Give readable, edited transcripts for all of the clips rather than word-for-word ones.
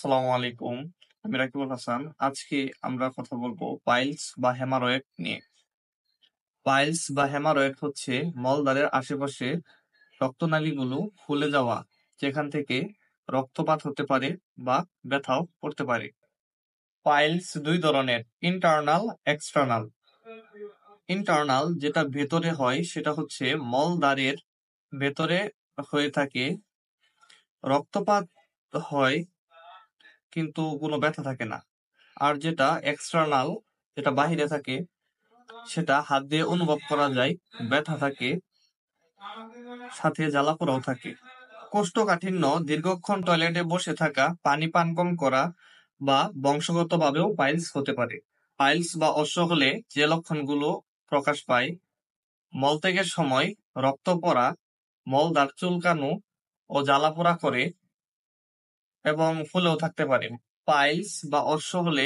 আসসালামু আলাইকুম। আমি রাকিবুল হাসান। আজকে আমরা কথা বলবো পাইলস বা হেমারয়েড নিয়ে। পাইলস বা হেমারয়েড হচ্ছে মলদ্বারের আশেপাশে রক্তনালীগুলো ফুলে যাওয়া, যেখান থেকে রক্তপাত হতে পারে বা ব্যথাও পড়তে পারে। পাইলস দুই ধরনের, ইন্টারনাল, এক্সটার্নাল। ইন্টারনাল যেটা ভেতরে হয় সেটা হচ্ছে মলদ্বারের ভেতরে হয়ে থাকে, রক্তপাত হয় কিন্তু কোনো ব্যথা থাকে না। আর যেটা এক্সটার্নাল, যেটা বাহিরে থাকে, সেটা হাত দিয়ে অনুভব করা যায়, ব্যথা থাকে, সাথে জ্বালাপোড়াও থাকে। কোষ্ঠকাঠিন্য, দীর্ঘক্ষণ টয়লেটে বসে থাকা, পানি পান কম করা বা বংশগতভাবেও পাইলস হতে পারে। পাইলস বা অশ্ব হলে যে লক্ষণগুলো প্রকাশ পায়: মলত্যাগের সময় রক্ত পড়া, মলদ্বার চুলকানো ও জ্বালাপোড়া করে এবং ফুলেও থাকতে পারে। পাইলস বা অর্শ হলে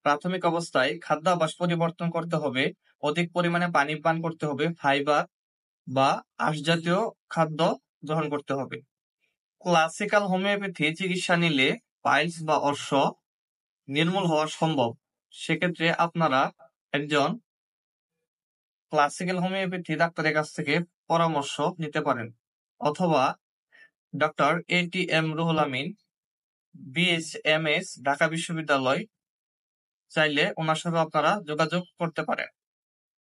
প্রাথমিক অবস্থায় খাদ্যাভ্যাস পরিবর্তন করতে হবে, অধিক পরিমাণে পানি পান করতে হবে, ফাইবার বা আঁশ জাতীয় খাদ্য গ্রহণ করতে হবে। ক্লাসিক্যাল হোমিওপ্যাথি চিকিৎসা নিলে পাইলস বা অর্শ নির্মূল হওয়া সম্ভব। সেক্ষেত্রে আপনারা একজন ক্লাসিক্যাল হোমিওপ্যাথি ডাক্তারের কাছ থেকে পরামর্শ নিতে পারেন, অথবা doctor ATM Ruhul Amin, BHMS, Dhaka বিশ্ববিদ্যালয়, চাইলে ওনার সাথে আপনারা যোগাযোগ করতে পারেন।